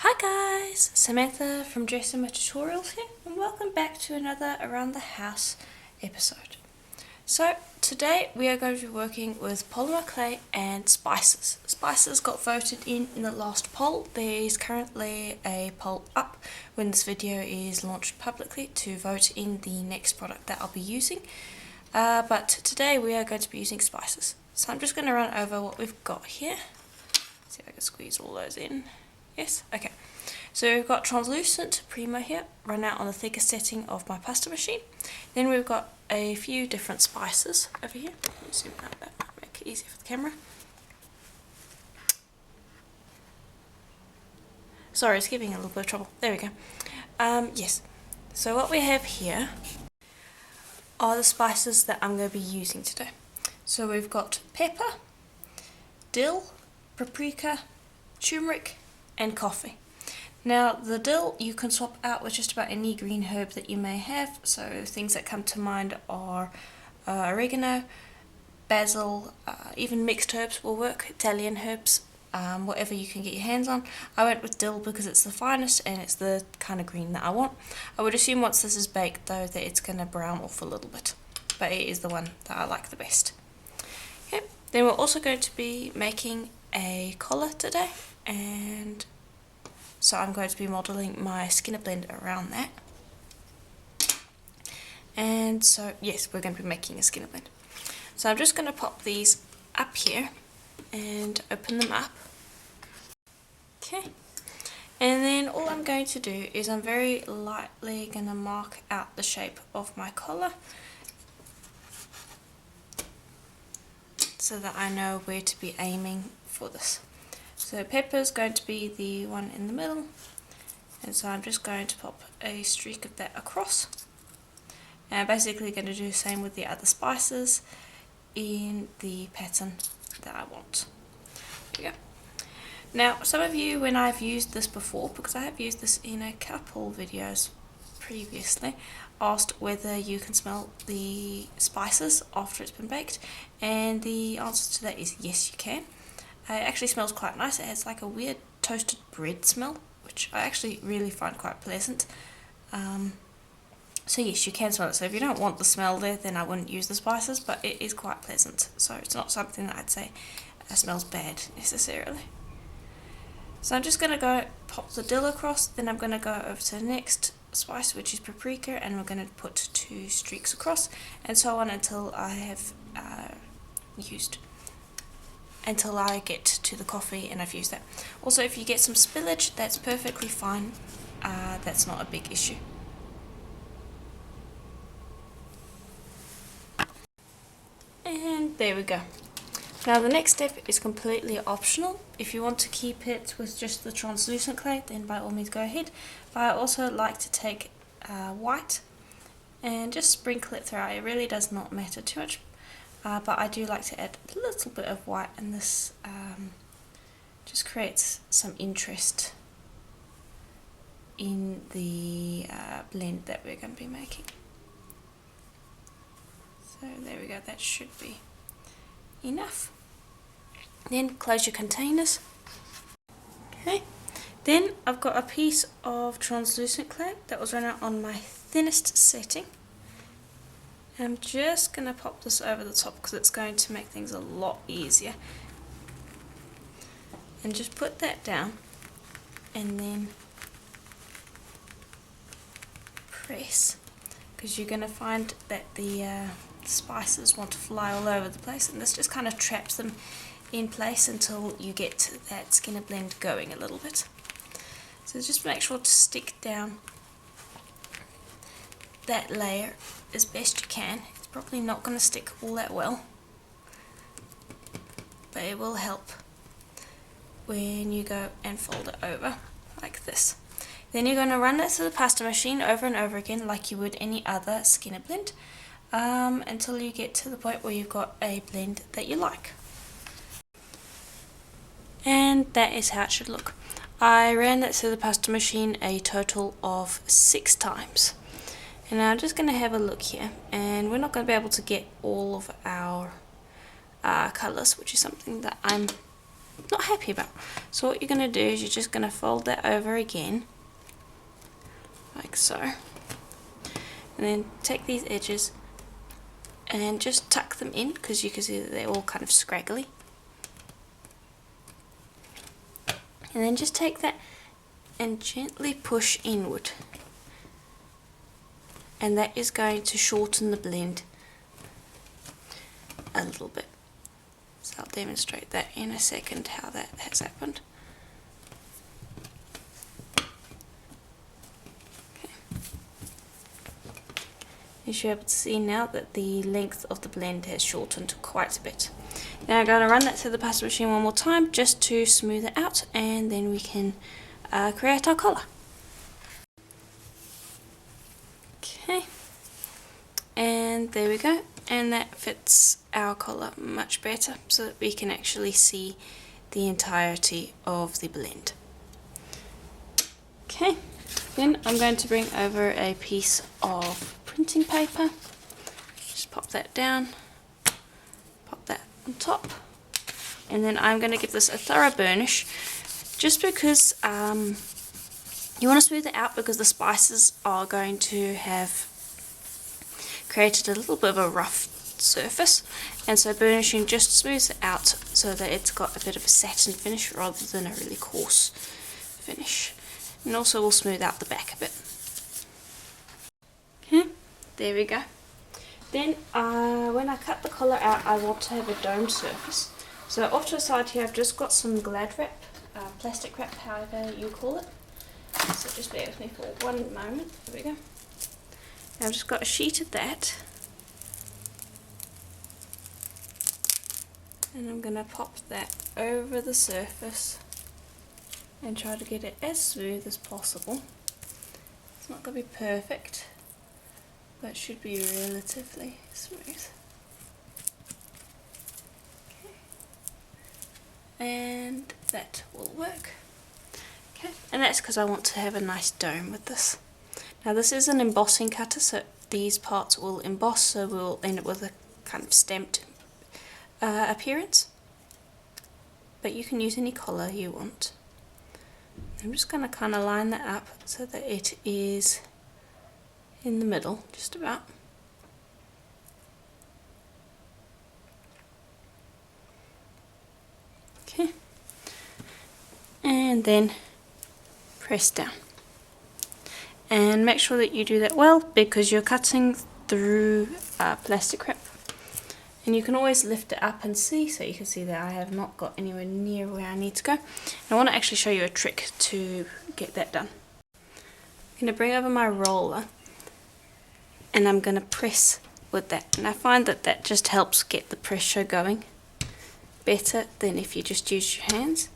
Hi guys, Samantha from Dressing My Tutorials here, and welcome back to another Around the House episode. So today we are going to be working with polymer clay and spices. Spices got voted in the last poll. There is currently a poll up when this video is launched publicly to vote in the next product that I'll be using. But today we are going to be using spices. So I'm just going to run over what we've got here. See if I can squeeze all those in. Yes, okay. So we've got translucent Primo here, run out on the thicker setting of my pasta machine. Then we've got a few different spices over here. Let me zoom out that might make it easier for the camera. Sorry, it's giving a little bit of trouble. There we go. Yes. So what we have here are the spices that I'm going to be using today. So we've got pepper, dill, paprika, turmeric, and coffee. Now the dill you can swap out with just about any green herb that you may have, so things that come to mind are oregano, basil, even mixed herbs will work, Italian herbs, whatever you can get your hands on. I went with dill because it's the finest and it's the kind of green that I want. I would assume once this is baked though that it's going to brown off a little bit, but it is the one that I like the best. Okay. Then we're also going to be making a collar today, and so I'm going to be modelling my Skinner blend around that. And so yes, we're going to be making a Skinner blend. So I'm just going to pop these up here and open them up. Okay. And then all I'm going to do is I'm very lightly going to mark out the shape of my collar so that I know where to be aiming for this. So pepper is going to be the one in the middle, and so I'm just going to pop a streak of that across. And I'm basically going to do the same with the other spices in the pattern that I want. There we go. Now some of you, when I've used this before, because I have used this in a couple videos previously, asked whether you can smell the spices after it's been baked, and the answer to that is yes, you can. It actually smells quite nice. It has like a weird toasted bread smell, which I actually really find quite pleasant. So yes, you can smell it. So if you don't want the smell there, then I wouldn't use the spices, but it is quite pleasant. So it's not something that I'd say smells bad necessarily. So I'm just going to go pop the dill across, then I'm going to go over to the next spice, which is paprika, and we're going to put 2 streaks across, and so on until I have until I get to the coffee and I've used that. Also, if you get some spillage, that's perfectly fine. That's not a big issue. And there we go. Now the next step is completely optional. If you want to keep it with just the translucent clay, then by all means go ahead. But I also like to take white and just sprinkle it throughout. It really does not matter too much. But I do like to add a little bit of white, and this just creates some interest in the blend that we're going to be making. So there we go, that should be enough. Then close your containers. Okay, then I've got a piece of translucent clay that was run out on my thinnest setting. I'm just going to pop this over the top because it's going to make things a lot easier. And just put that down and then press, because you're going to find that the spices want to fly all over the place, and this just kind of traps them in place until you get that Skinner blend going a little bit. So just make sure to stick down that layer as best you can. It's probably not going to stick all that well, but it will help when you go and fold it over like this. Then you're going to run it through the pasta machine over and over again like you would any other Skinner blend, until you get to the point where you've got a blend that you like. And that is how it should look. I ran that through the pasta machine a total of 6 times. And now I'm just going to have a look here, and we're not going to be able to get all of our colours, which is something that I'm not happy about. So what you're going to do is you're just going to fold that over again, like so, and then take these edges and just tuck them in, because you can see that they're all kind of scraggly. And then just take that and gently push inward, and that is going to shorten the blend a little bit. So I'll demonstrate that in a second, how that has happened. Okay. You should be able to see now that the length of the blend has shortened quite a bit. Now I'm going to run that through the pasta machine one more time just to smooth it out, and then we can create our collar. Okay, and there we go, and that fits our collar much better so that we can actually see the entirety of the blend. Okay, then I'm going to bring over a piece of printing paper, just pop that down, pop that on top, and then I'm going to give this a thorough burnish, just because you want to smooth it out, because the spices are going to have created a little bit of a rough surface, and so burnishing just smooths it out so that it's got a bit of a satin finish rather than a really coarse finish, and also will smooth out the back a bit. Okay, there we go. Then when I cut the collar out, I want to have a domed surface. So off to the side here I've just got some Glad wrap, plastic wrap, however you call it. So just bear with me for one moment. There we go. Now I've just got a sheet of that, and I'm going to pop that over the surface and try to get it as smooth as possible. It's not going to be perfect, but it should be relatively smooth. Okay. And that will work. Okay, and that's because I want to have a nice dome with this. Now this is an embossing cutter, so these parts will emboss, so we'll end up with a kind of stamped appearance. But you can use any colour you want. I'm just going to kind of line that up so that it is in the middle, just about. Okay, and then press down. And make sure that you do that well, because you're cutting through plastic wrap. And you can always lift it up and see, so you can see that I have not got anywhere near where I need to go. And I want to actually show you a trick to get that done. I'm going to bring over my roller, and I'm going to press with that. And I find that that just helps get the pressure going better than if you just use your hands.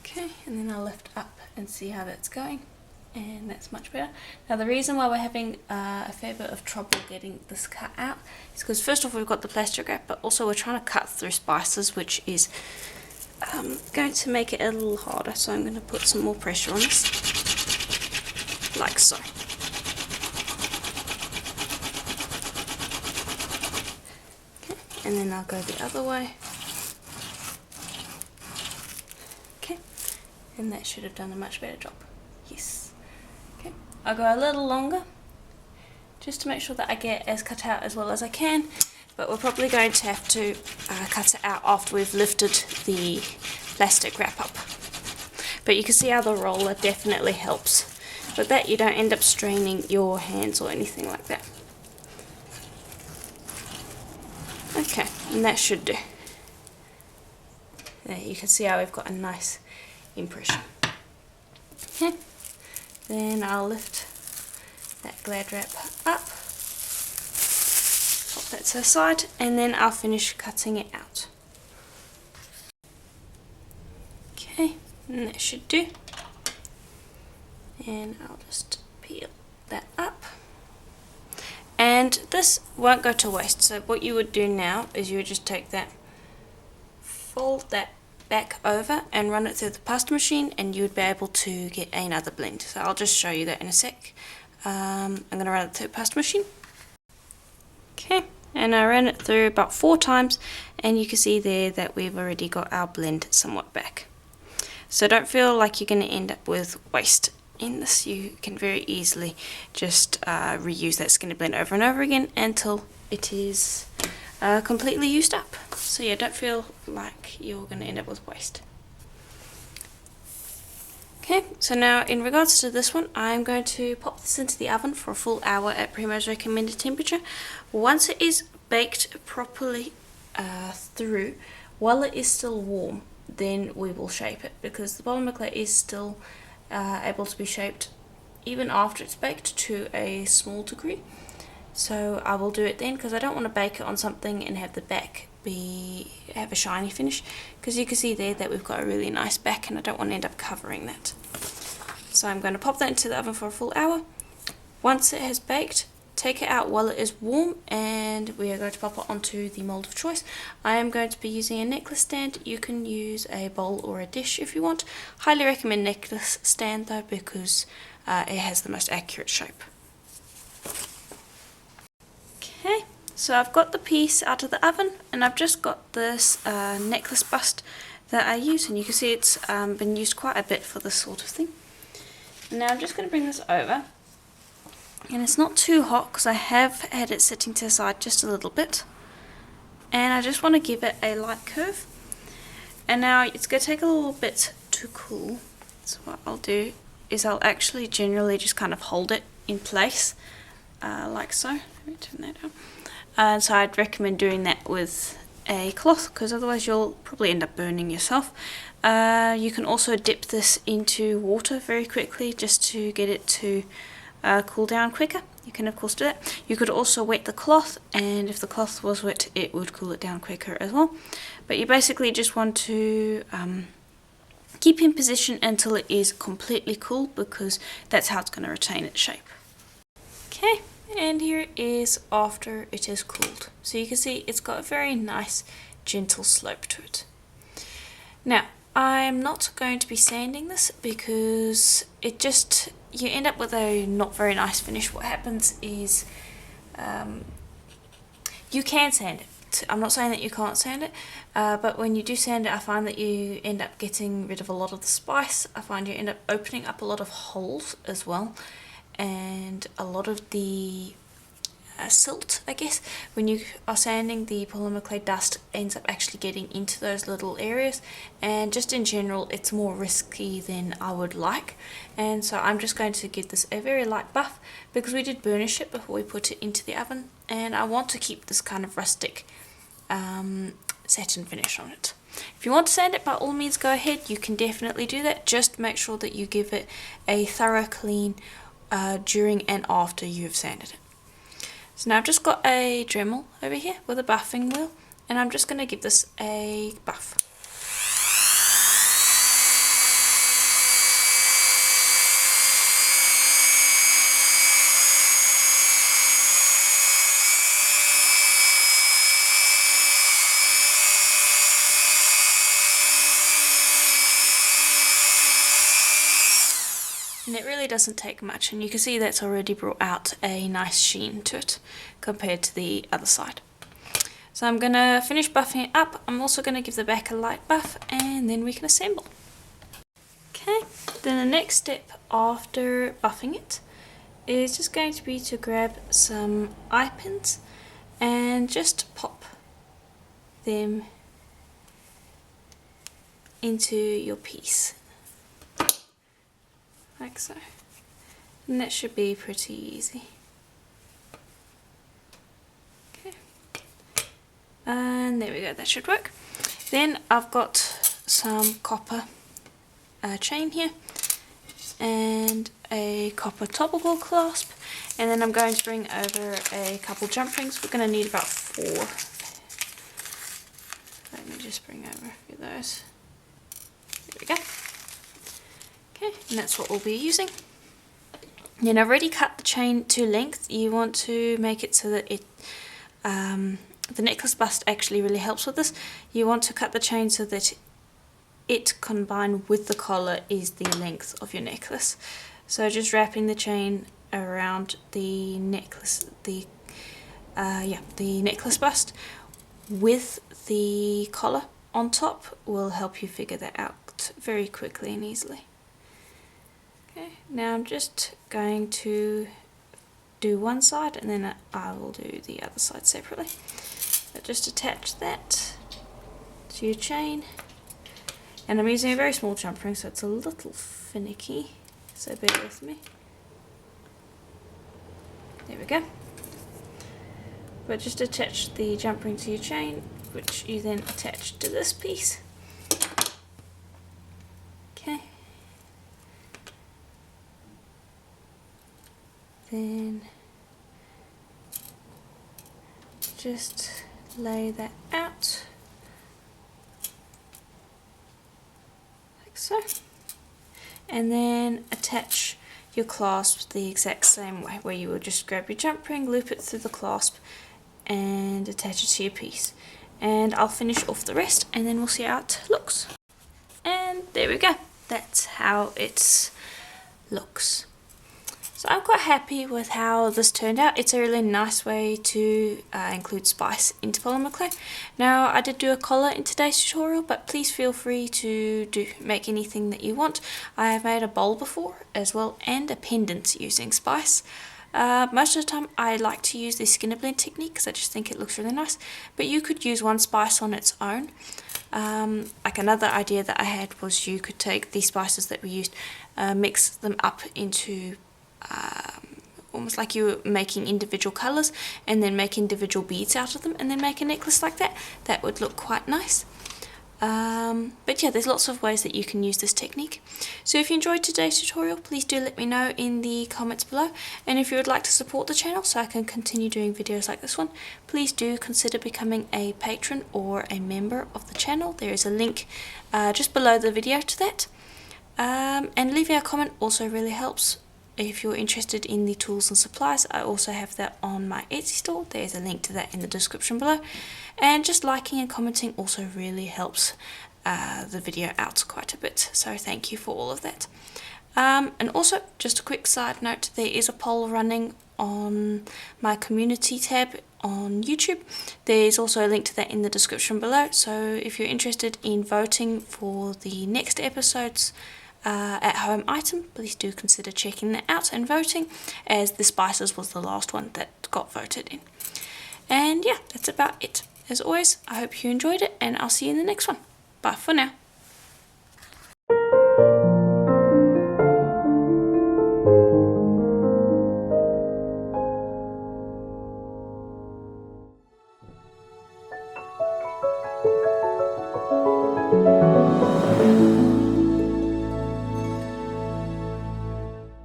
Okay, and then I'll lift up and see how that's going, and that's much better. Now the reason why we're having a fair bit of trouble getting this cut out is because first off we've got the plastic wrap, but also we're trying to cut through spices, which is going to make it a little harder. So I'm going to put some more pressure on this, like so. Okay, and then I'll go the other way. And that should have done a much better job. Yes. Okay, I'll go a little longer just to make sure that I get as cut out as well as I can, but we're probably going to have to cut it out after we've lifted the plastic wrap up. But you can see how the roller definitely helps. With that you don't end up straining your hands or anything like that. Okay, and that should do. There you can see how we've got a nice impression. Okay, then I'll lift that Glad wrap up, pop that to the side, and then I'll finish cutting it out. Okay, and that should do. And I'll just peel that up. And this won't go to waste, so what you would do now is you would just take that, fold that back over and run it through the pasta machine, and you would be able to get another blend. So I'll just show you that in a sec. I'm going to run it through the pasta machine. Okay, and I ran it through about 4 times, and you can see there that we've already got our blend somewhat back. So don't feel like you're going to end up with waste in this. You can very easily just reuse that skinny blend over and over again until it is completely used up. So yeah, don't feel like you're going to end up with waste. Okay, so now in regards to this one, I'm going to pop this into the oven for a full hour at Primo's recommended temperature. Once it is baked properly through, while it is still warm, then we will shape it, because the polymer clay is still able to be shaped even after it's baked to a small degree. So I will do it then, because I don't want to bake it on something and have the back have a shiny finish, because you can see there that we've got a really nice back and I don't want to end up covering that. So I'm going to pop that into the oven for a full hour. Once it has baked, take it out while it is warm, and we are going to pop it onto the mold of choice. I am going to be using a necklace stand. You can use a bowl or a dish if you want. Highly recommend necklace stand though, because it has the most accurate shape. Okay, so I've got the piece out of the oven, and I've just got this necklace bust that I use, and you can see it's been used quite a bit for this sort of thing. Now I'm just going to bring this over, and it's not too hot because I have had it sitting to the side just a little bit, and I just want to give it a light curve. And now it's going to take a little bit to cool, so what I'll do is I'll actually generally just kind of hold it in place like so. Let me turn that down. And so I'd recommend doing that with a cloth, because otherwise you'll probably end up burning yourself. You can also dip this into water very quickly just to get it to cool down quicker. You can of course do that. You could also wet the cloth, and if the cloth was wet it would cool it down quicker as well. But you basically just want to keep in position until it is completely cool, because that's how it's going to retain its shape. Okay, and here it is after it is cooled. So you can see it's got a very nice gentle slope to it. Now I'm not going to be sanding this, because it just, you end up with a not very nice finish. What happens is you can sand it. I'm not saying that you can't sand it, but when you do sand it, I find that you end up getting rid of a lot of the spice. I find you end up opening up a lot of holes as well, and a lot of the silt, I guess. When you are sanding, the polymer clay dust ends up actually getting into those little areas, and just in general it's more risky than I would like. And so I'm just going to give this a very light buff, because we did burnish it before we put it into the oven, and I want to keep this kind of rustic satin finish on it. If you want to sand it, by all means go ahead, you can definitely do that. Just make sure that you give it a thorough clean during and after you've sanded it. So now I've just got a Dremel over here with a buffing wheel, and I'm just going to give this a buff. And it really doesn't take much, and you can see that's already brought out a nice sheen to it compared to the other side. So I'm going to finish buffing it up. I'm also going to give the back a light buff, and then we can assemble. Okay, then the next step after buffing it is just going to be to grab some eye pins and just pop them into your piece. Like so, and that should be pretty easy. Okay, and there we go, that should work. Then I've got some copper chain here and a copper topical clasp, and then I'm going to bring over a couple jump rings. We're going to need about 4. Let me just bring over a few of those. There we go. Okay, and that's what we'll be using. Then I've already cut the chain to length. You want to make it so that it, the necklace bust actually really helps with this. You want to cut the chain so that it combined with the collar is the length of your necklace. So just wrapping the chain around the necklace, the the necklace bust with the collar on top will help you figure that out very quickly and easily. Okay, now I'm just going to do one side and then I will do the other side separately. But just attach that to your chain, and I'm using a very small jump ring so it's a little finicky, so bear with me. There we go. But just attach the jump ring to your chain, which you then attach to this piece. Okay. Then just lay that out like so, and then attach your clasp the exact same way, where you will just grab your jump ring, loop it through the clasp and attach it to your piece. And I'll finish off the rest and then we'll see how it looks. And there we go, that's how it looks. So I'm quite happy with how this turned out. It's a really nice way to include spice into polymer clay. Now I did do a collar in today's tutorial, but please feel free to make anything that you want. I have made a bowl before as well, and a pendant using spice. Most of the time I like to use the skinner blend technique because I just think it looks really nice, but you could use one spice on its own. Like another idea that I had was you could take the spices that we used, mix them up into almost like you were making individual colours, and then make individual beads out of them and then make a necklace like that. That would look quite nice. But yeah, there's lots of ways that you can use this technique. So if you enjoyed today's tutorial, please do let me know in the comments below, and if you would like to support the channel so I can continue doing videos like this one, please do consider becoming a patron or a member of the channel. There is a link just below the video to that, and leaving a comment also really helps. If you're interested in the tools and supplies, I also have that on my Etsy store. There's a link to that in the description below. And just liking and commenting also really helps the video out quite a bit. So thank you for all of that. And also, just a quick side note, there is a poll running on my community tab on YouTube. There's also a link to that in the description below. So if you're interested in voting for the next episode's at home item, please do consider checking that out and voting, as the spices was the last one that got voted in. And yeah, that's about it. As always, I hope you enjoyed it, and I'll see you in the next one. Bye for now.